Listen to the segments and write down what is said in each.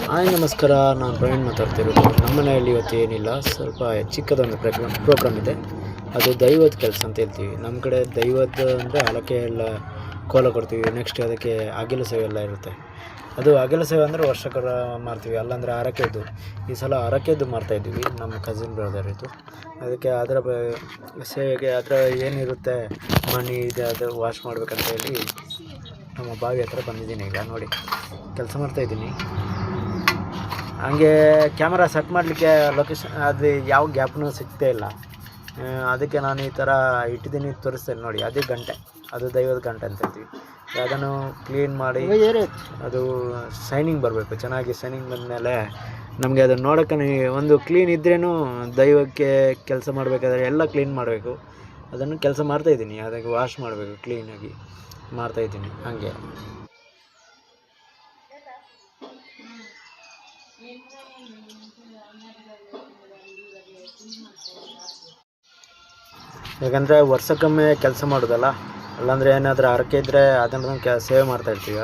Hi ನಮಸ್ಕಾರ, ನಾನು ಪ್ರವೀಣ್ ಮಾತಾಡ್ತಿರೋದು. ನಮ್ಮ ಮನೆಯಲ್ಲಿ ಇವತ್ತು ಏನಿಲ್ಲ, ಸ್ವಲ್ಪ ಚಿಕ್ಕದೊಂದು ಪ್ರೋಗ್ರಾಮ್ ಇದೆ. ಅದು ದೈವದ ಕೆಲಸ ಅಂತ ಹೇಳ್ತೀವಿ. ನಮ್ಮ ಕಡೆ ದೈವದ ಅಂದರೆ ಹರಕೆ ಎಲ್ಲ ಕೋಲ ಕೊಡ್ತೀವಿ. ನೆಕ್ಸ್ಟ್ ಅದಕ್ಕೆ ಅಗಿಲು ಸೇವೆ ಎಲ್ಲ ಇರುತ್ತೆ. ಅದು ಅಗಿಲು ಸೇವೆ ಅಂದರೆ ವರ್ಷಕರ ಮಾಡ್ತೀವಿ, ಅಲ್ಲಾಂದರೆ ಹರಕೆದ್ದು. ಈ ಸಲ ಹರಕೆದ್ದು ಮಾಡ್ತಾಯಿದ್ದೀವಿ, ನಮ್ಮ ಕಸಿನ್ ಬ್ರದರ್ ಇದು. ಅದಕ್ಕೆ ಅದರ ಸೇವೆಗೆ ಅದರ ಏನಿರುತ್ತೆ ಮಣ್ಣಿ ಇದೆ ಅದು ವಾಶ್ ಮಾಡ್ಬೇಕಂತ ಹೇಳಿ ನಮ್ಮ ಬಾವಿ ಹತ್ರ ಬಂದಿದ್ದೀನಿ. ಈಗ ನೋಡಿ ಕೆಲಸ ಮಾಡ್ತಾಯಿದ್ದೀನಿ. ಹಂಗೆ ಕ್ಯಾಮರಾ ಸೆಟ್ ಮಾಡಲಿಕ್ಕೆ ಲೊಕೇಶನ್ ಅದು ಯಾವ ಗ್ಯಾಪ್ನೂ ಸಿಗ್ತಾ ಇಲ್ಲ. ಅದಕ್ಕೆ ನಾನು ಈ ಥರ ಇಟ್ಟಿದ್ದೀನಿ, ತೋರಿಸ್ತೇನೆ ನೋಡಿ. ಅದೇ ಗಂಟೆ, ಅದು ದೈವದ ಗಂಟೆ ಅಂತ ಹೇಳ್ತೀವಿ. ಅದನ್ನು ಕ್ಲೀನ್ ಮಾಡಿ ಅದು ಶೈನಿಂಗ್ ಬರಬೇಕು. ಚೆನ್ನಾಗಿ ಶೈನಿಂಗ್ ಬಂದಮೇಲೆ ನಮಗೆ ಅದನ್ನು ನೋಡೋಕ್ಕೆ ಒಂದು ಕ್ಲೀನ್ ಇದ್ರೇನು ದೈವಕ್ಕೆ ಕೆಲಸ ಮಾಡಬೇಕಾದ್ರೆ ಎಲ್ಲ ಕ್ಲೀನ್ ಮಾಡಬೇಕು. ಅದನ್ನು ಕೆಲಸ ಮಾಡ್ತಾಯಿದ್ದೀನಿ. ಅದಕ್ಕೆ ವಾಶ್ ಮಾಡಬೇಕು, ಕ್ಲೀನಾಗಿ ಮಾಡ್ತಾಯಿದ್ದೀನಿ. ಹಾಗೆ ಯಾಕಂದರೆ ವರ್ಷಕ್ಕೊಮ್ಮೆ ಕೆಲಸ ಮಾಡೋದಲ್ಲ, ಅಲ್ಲಾಂದರೆ ಏನಾದರೂ ಹರಕೆ ಇದ್ದರೆ ಅದನ್ನು ಸೇವೆ ಮಾಡ್ತಾಯಿರ್ತೀವಿ.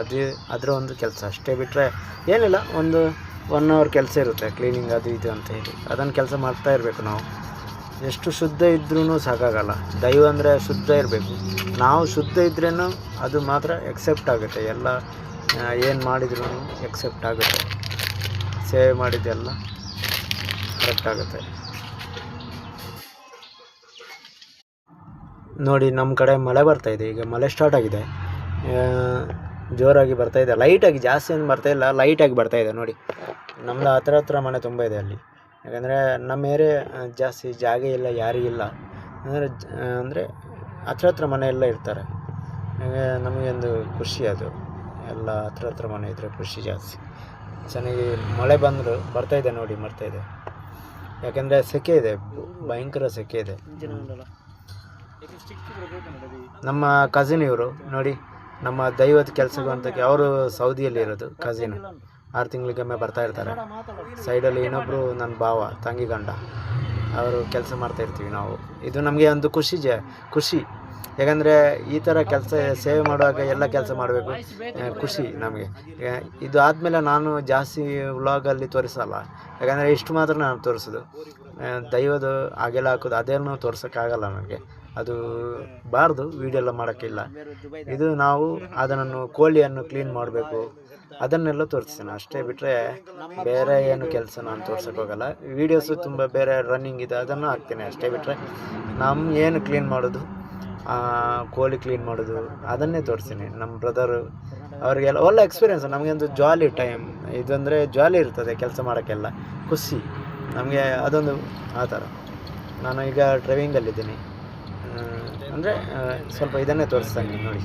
ಅದರ ಒಂದು ಕೆಲಸ ಅಷ್ಟೇ. ಬಿಟ್ಟರೆ ಏನಿಲ್ಲ, ಒಂದು 1 ಅವರ್ ಕೆಲಸ ಇರುತ್ತೆ ಕ್ಲೀನಿಂಗ್ ಅದು ಇದು ಅಂತ ಹೇಳಿ. ಅದನ್ನು ಕೆಲಸ ಮಾಡ್ತಾ ಇರಬೇಕು. ನಾವು ಎಷ್ಟು ಶುದ್ಧ ಇದ್ರೂ ಸಾಕಾಗಲ್ಲ. ದೈವ ಅಂದರೆ ಶುದ್ಧ ಇರಬೇಕು. ನಾವು ಶುದ್ಧ ಇದ್ರೂ ಅದು ಮಾತ್ರ ಎಕ್ಸೆಪ್ಟ್ ಆಗುತ್ತೆ. ಎಲ್ಲ ಏನು ಮಾಡಿದ್ರೂ ಎಕ್ಸೆಪ್ಟ್ ಆಗುತ್ತೆ. ಸೇವೆ ಮಾಡಿದ್ದೆಲ್ಲ ಕರೆಕ್ಟ್ ಆಗುತ್ತೆ. ನೋಡಿ, ನಮ್ಮ ಕಡೆ ಮಳೆ ಬರ್ತಾಯಿದೆ. ಈಗ ಮಳೆ ಸ್ಟಾರ್ಟ್ ಆಗಿದೆ, ಜೋರಾಗಿ ಬರ್ತಾಯಿದೆ. ಲೈಟಾಗಿ, ಜಾಸ್ತಿ ಏನು ಬರ್ತಾಯಿಲ್ಲ, ಲೈಟಾಗಿ ಬರ್ತಾಯಿದೆ. ನೋಡಿ, ನಮ್ಮದು ಹತ್ರ ಮನೆ ತುಂಬ ಇದೆ ಅಲ್ಲಿ. ಯಾಕಂದರೆ ನಮ್ಮ ಏರಿಯಾ ಜಾಸ್ತಿ ಜಾಗ ಇಲ್ಲ, ಯಾರಿಗಿಲ್ಲ. ಅಂದರೆ ಹತ್ರ ಮನೆ ಎಲ್ಲ ಇರ್ತಾರೆ. ನಮಗೊಂದು ಖುಷಿ ಅದು. ಎಲ್ಲ ಹತ್ರ ಮನೆ ಇದ್ದರೆ ಖುಷಿ ಜಾಸ್ತಿ. ಚೆನ್ನಾಗಿ ಮಳೆ ಬಂದರೂ ಬರ್ತಾಯಿದೆ. ನೋಡಿ, ಬರ್ತಾಯಿದೆ. ಯಾಕೆಂದರೆ ಸೆಕೆ ಇದೆ, ಭಯಂಕರ ಸೆಕೆ ಇದೆ. ನಮ್ಮ ಕಸಿನ್ ಇವರು ನೋಡಿ, ನಮ್ಮ ದೈವದ ಕೆಲಸಕ್ಕೆ ಅಂತ ಅವರು ಸೌದಿಯಲ್ಲಿ ಇರೋದು. ಕಸಿನ್ 6 ತಿಂಗಳಿಗೊಮ್ಮೆ ಬರ್ತಾ ಇರ್ತಾರೆ. ಸೈಡಲ್ಲಿ ಇನ್ನೊಬ್ಬರು ನನ್ನ ಭಾವ, ತಂಗಿ ಗಂಡ, ಅವರು ಕೆಲಸ ಮಾಡ್ತಾಯಿರ್ತೀವಿ ನಾವು. ಇದು ನಮಗೆ ಒಂದು ಖುಷಿ. ಯಾಕಂದರೆ ಈ ಥರ ಕೆಲಸ ಸೇವೆ ಮಾಡುವಾಗ ಎಲ್ಲ ಕೆಲಸ ಮಾಡಬೇಕು, ಖುಷಿ ನಮಗೆ. ಇದು ಆದಮೇಲೆ ನಾನು ಜಾಸ್ತಿ ವ್ಲಾಗಲ್ಲಿ ತೋರಿಸಲ್ಲ. ಯಾಕಂದರೆ ಇಷ್ಟು ಮಾತ್ರ ನಾನು ತೋರಿಸೋದು. ದೈವದ ಹಾಗೆಲ್ಲ ಹಾಕೋದು ಅದೇನು ತೋರ್ಸೋಕ್ಕಾಗಲ್ಲ ನನಗೆ. ಅದು ಬಾರ್ದು ವೀಡಿಯೋ ಎಲ್ಲ ಮಾಡೋಕ್ಕಿಲ್ಲ. ಇದು ನಾವು ಅದನ್ನು ಕೋಳಿಯನ್ನು ಕ್ಲೀನ್ ಮಾಡಬೇಕು, ಅದನ್ನೆಲ್ಲ ತೋರಿಸ್ತೀನಿ ಅಷ್ಟೇ. ಬಿಟ್ಟರೆ ಬೇರೆ ಏನು ಕೆಲಸ ನಾನು ತೋರ್ಸೋಕ್ಕೋಗಲ್ಲ. ವೀಡಿಯೋಸು ತುಂಬ ಬೇರೆ ರನ್ನಿಂಗ್ ಇದೆ, ಅದನ್ನು ಹಾಕ್ತೀನಿ ಅಷ್ಟೇ. ಬಿಟ್ಟರೆ ನಮ್ಮ ಏನು ಕ್ಲೀನ್ ಮಾಡೋದು, ಕೋಳಿ ಕ್ಲೀನ್ ಮಾಡೋದು, ಅದನ್ನೇ ತೋರಿಸ್ತೀನಿ. ನಮ್ಮ ಬ್ರದರು ಅವರಿಗೆಲ್ಲ ಒಳ್ಳೆ ಎಕ್ಸ್ಪೀರಿಯೆನ್ಸ್. ನಮಗೊಂದು ಜಾಲಿ ಟೈಮ್. ಇದಂದರೆ ಜಾಲಿ ಇರ್ತದೆ ಕೆಲಸ ಮಾಡೋಕ್ಕೆಲ್ಲ, ಖುಷಿ ನಮಗೆ. ಅದೊಂದು ಆ ಥರ. ನಾನು ಈಗ ಡ್ರೈವಿಂಗಲ್ಲಿದ್ದೀನಿ. ಅಂದರೆ ಸ್ವಲ್ಪ ಇದನ್ನೇ ತೋರಿಸ್ತಾನೆ ನೋಡಿ.